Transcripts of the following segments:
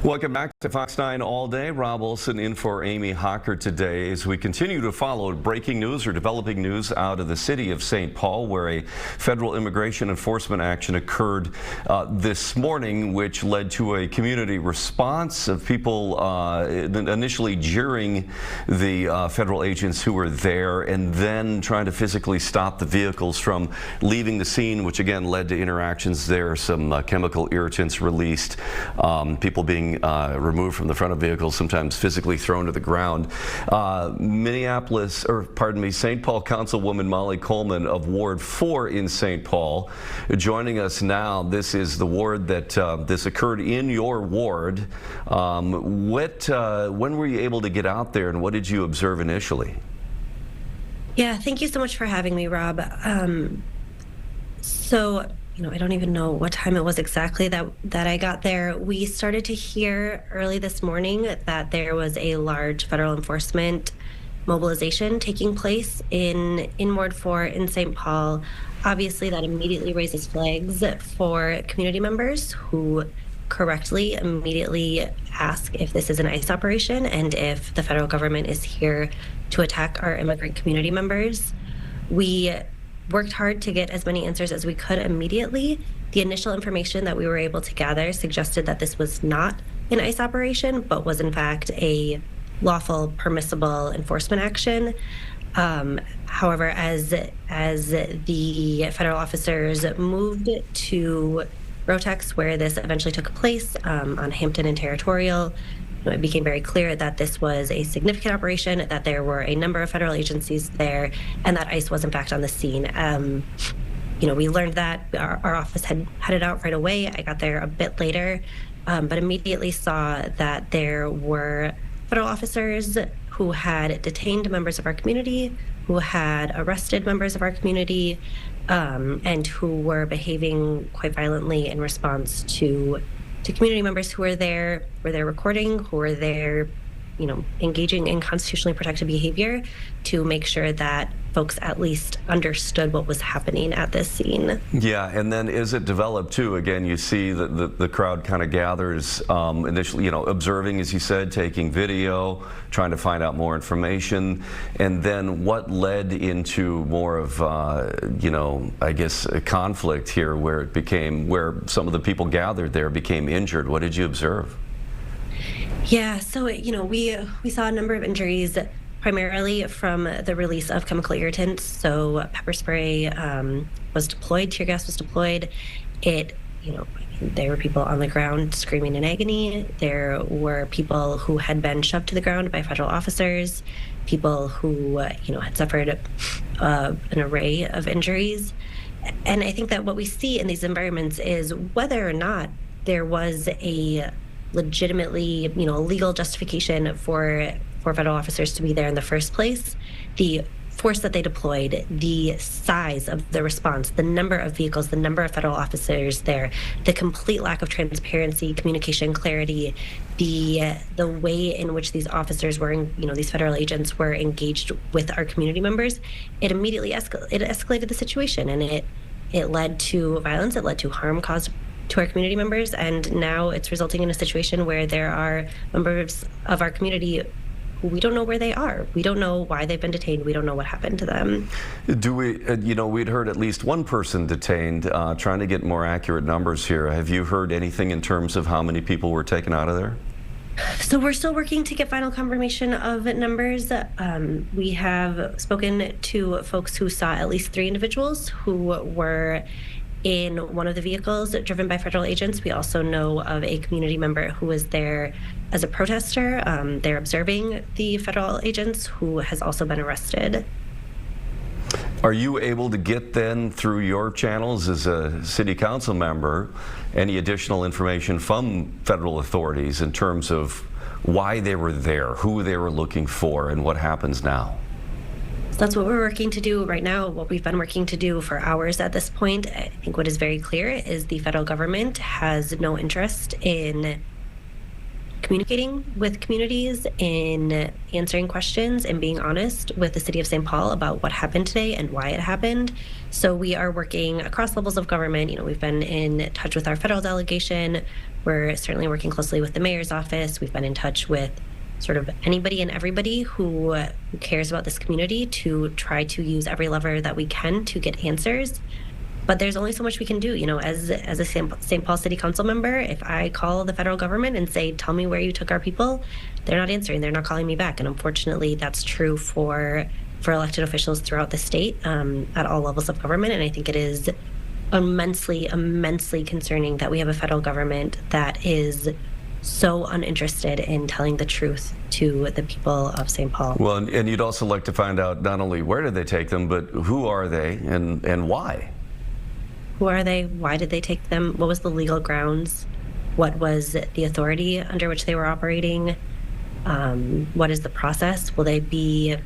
Welcome back to Fox 9 All Day. Rob Olson in for Amy Hockert today as we continue to follow breaking news or developing news out of the city of St. Paul, where a federal immigration enforcement action occurred this morning, which led to a community response of people initially jeering the federal agents who were there and then trying to physically stop the vehicles from leaving the scene, which again led to interactions there, some chemical irritants released, people being removed from the front of vehicles, sometimes physically thrown to the ground. St. Paul Councilwoman Molly Coleman of Ward 4 in St. Paul joining us now. This is the ward that this occurred in your ward. When were you able to get out there and what did you observe initially? Yeah, thank you so much for having me, Rob. I don't even know what time it was exactly that I got there. We started to hear early this morning that there was a large federal enforcement mobilization taking place in Ward 4 in St. Paul. Obviously, that immediately raises flags for community members who correctly immediately ask if this is an ICE operation and if the federal government is here to attack our immigrant community members. We worked hard to get as many answers as we could immediately. The initial information that we were able to gather suggested that this was not an ICE operation, but was in fact a lawful, permissible enforcement action. However, as the federal officers moved to Rotex, where this eventually took place on Hampton and Territorial, it became very clear that this was a significant operation, that there were a number of federal agencies there, and that ICE was in fact on the scene. We learned that our office had headed out right away. I got there a bit later, but immediately saw that there were federal officers who had detained members of our community, who had arrested members of our community, and who were behaving quite violently in response to community members who were there recording, who were there, engaging in constitutionally protected behavior to make sure that folks at least understood what was happening at this scene. Yeah, and then as it developed too, again, you see that the crowd kind of gathers initially, observing, as you said, taking video, trying to find out more information, and then what led into more of, I guess, a conflict here where some of the people gathered there became injured. What did you observe? Yeah, so, we saw a number of injuries, primarily from the release of chemical irritants. So pepper spray was deployed, tear gas was deployed. There were people on the ground screaming in agony. There were people who had been shoved to the ground by federal officers, people who, had suffered an array of injuries. And I think that what we see in these environments is whether or not there was a legitimately, legal justification for federal officers to be there in the first place, the force that they deployed, the size of the response, the number of vehicles, the number of federal officers there, the complete lack of transparency, communication, clarity, the way in which these officers were, these federal agents were engaged with our community members, it immediately escalated the situation, and it led to violence, it led to harm caused to our community members, and now it's resulting in a situation where there are members of our community who we don't know where they are. We don't know why they've been detained. We don't know what happened to them. We'd heard at least one person detained. Trying to get more accurate numbers here. Have you heard anything in terms of how many people were taken out of there? So we're still working to get final confirmation of numbers. We have spoken to folks who saw at least 3 individuals who were in one of the vehicles driven by federal agents. We also know of a community member who was there as a protester. They're observing the federal agents, who has also been arrested. Are you able to get then through your channels as a city council member any additional information from federal authorities in terms of why they were there, who they were looking for, and what happens now? That's what we're working to do right now, what we've been working to do for hours at this point. I think what is very clear is the federal government has no interest in communicating with communities, in answering questions, and being honest with the city of St. Paul about what happened today and why it happened. So we are working across levels of government. We've been in touch with our federal delegation. We're certainly working closely with the mayor's office. We've been in touch with sort of anybody and everybody who cares about this community to try to use every lever that we can to get answers. But there's only so much we can do. As a St. Paul City Council member, if I call the federal government and say, tell me where you took our people, they're not answering. They're not calling me back. And unfortunately, that's true for elected officials throughout the state at all levels of government. And I think it is immensely, immensely concerning that we have a federal government that is so uninterested in telling the truth to the people of St. Paul. Well, and you'd also like to find out not only where did they take them, but who are they and why? Who are they? Why did they take them? What was the legal grounds? What was the authority under which they were operating? What is the process? Will they be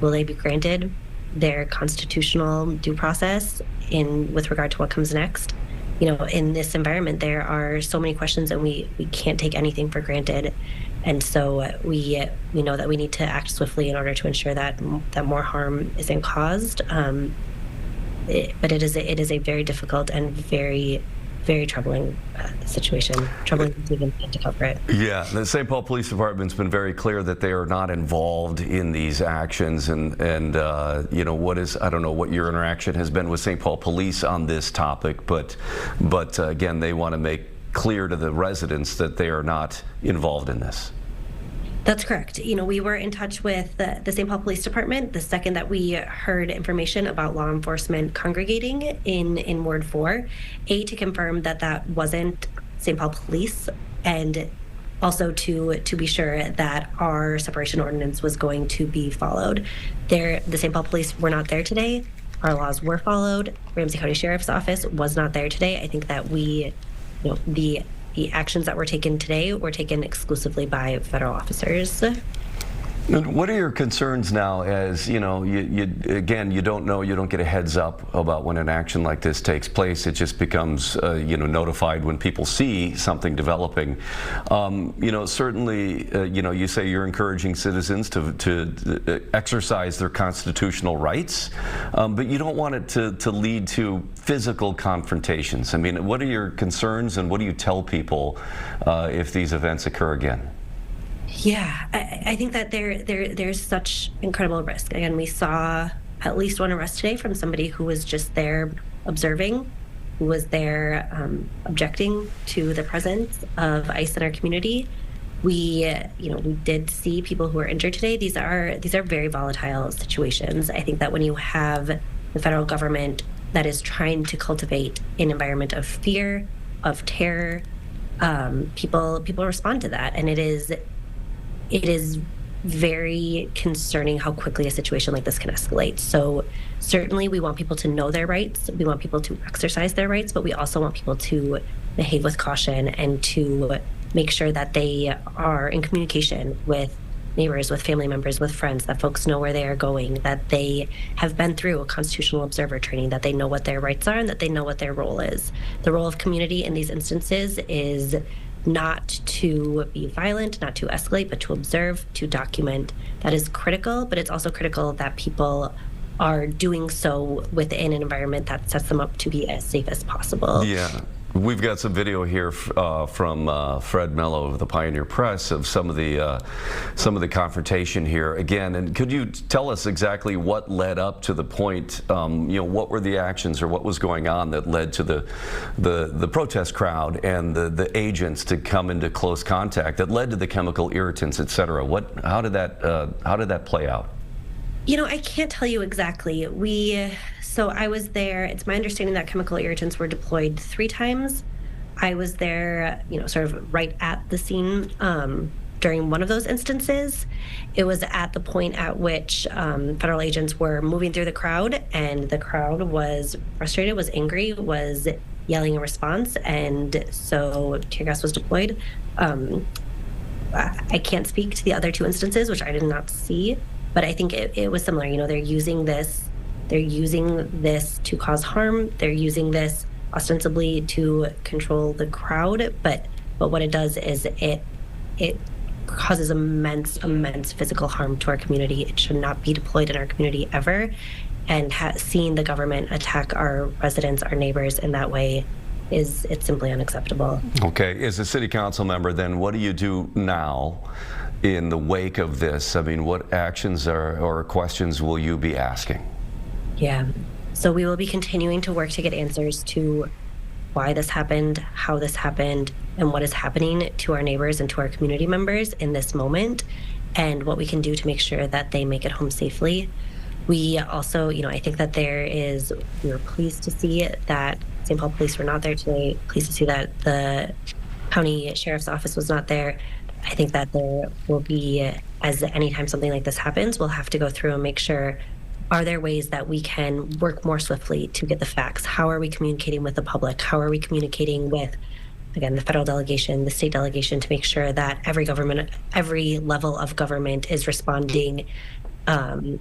granted their constitutional due process with regard to what comes next? In this environment, there are so many questions, and we can't take anything for granted. And so we know that we need to act swiftly in order to ensure that more harm isn't caused. But it is a very difficult and very, very troubling situation. Troubling even to cover it. Yeah, the St. Paul Police Department's been very clear that they are not involved in these actions, and I don't know what your interaction has been with St. Paul Police on this topic, but again, they want to make clear to the residents that they are not involved in this. That's correct. We were in touch with the St. Paul Police Department the second that we heard information about law enforcement congregating in Ward 4, to confirm that wasn't St. Paul Police, and also to be sure that our separation ordinance was going to be followed. The St. Paul Police were not there today. Our laws were followed. Ramsey County Sheriff's Office was not there today. I think that the actions that were taken today were taken exclusively by federal officers. And what are your concerns now as, you don't know, you don't get a heads up about when an action like this takes place. It just becomes, notified when people see something developing. Certainly, you say you're encouraging citizens to exercise their constitutional rights, but you don't want it to lead to physical confrontations. I mean, what are your concerns, and what do you tell people if these events occur again? Yeah, I think that there's such incredible risk. Again, we saw at least one arrest today from somebody who was just there observing, who was there objecting to the presence of ICE in our community. We did see people who were injured today. These are very volatile situations. I think that when you have the federal government that is trying to cultivate an environment of fear, of terror, people respond to that, and it is very concerning how quickly a situation like this can escalate. So certainly we want people to know their rights. We want people to exercise their rights, but we also want people to behave with caution and to make sure that they are in communication with neighbors, with family members, with friends, that folks know where they are going, that they have been through a constitutional observer training, that they know what their rights are, and that they know what their role is. The role of community in these instances is not to be violent, not to escalate, but to observe, to document. That is critical, but it's also critical that people are doing so within an environment that sets them up to be as safe as possible. Yeah. We've got some video here from Fred Mello of the Pioneer Press of some of the confrontation here again. And could you tell us exactly what led up to the point? What were the actions or what was going on that led to the protest crowd and the agents to come into close contact that led to the chemical irritants, et cetera? How did that play out? I can't tell you exactly. So I was there. It's my understanding that chemical irritants were deployed 3 times. I was there, sort of right at the scene during one of those instances. It was at the point at which federal agents were moving through the crowd, and the crowd was frustrated, was angry, was yelling in response, and so tear gas was deployed. I can't speak to the other 2 instances, which I did not see, but I think it was similar. They're using this to cause harm. They're using this ostensibly to control the crowd, but what it does is it it causes immense physical harm to our community. It should not be deployed in our community ever. And seeing the government attack our residents, our neighbors in that way, it's simply unacceptable. Okay, as a city council member, then what do you do now in the wake of this? I mean, what actions or questions will you be asking? Yeah, so we will be continuing to work to get answers to why this happened, how this happened, and what is happening to our neighbors and to our community members in this moment, and what we can do to make sure that they make it home safely. We also, I think that we were pleased to see that St. Paul police were not there today, pleased to see that the county sheriff's office was not there. I think that there will be, as anytime something like this happens, we'll have to go through and make sure, are there ways that we can work more swiftly to get the facts? How are we communicating with the public? How are we communicating with, again, the federal delegation, the state delegation, to make sure that every level of government is responding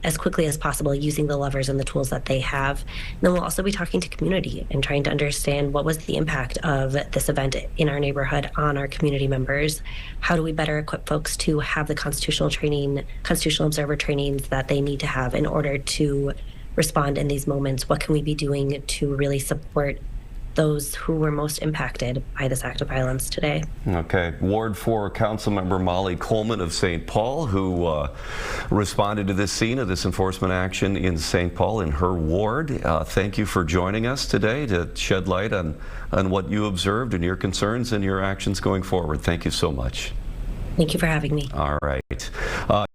as quickly as possible, using the levers and the tools that they have. And then we'll also be talking to community and trying to understand what was the impact of this event in our neighborhood on our community members. How do we better equip folks to have the constitutional observer trainings that they need to have in order to respond in these moments? What can we be doing to really support those who were most impacted by this act of violence today? Okay. Ward 4 Council Member Molly Coleman of St. Paul, who responded to this scene of this enforcement action in St. Paul in her ward. Thank you for joining us today to shed light on what you observed and your concerns and your actions going forward. Thank you so much. Thank you for having me. All right.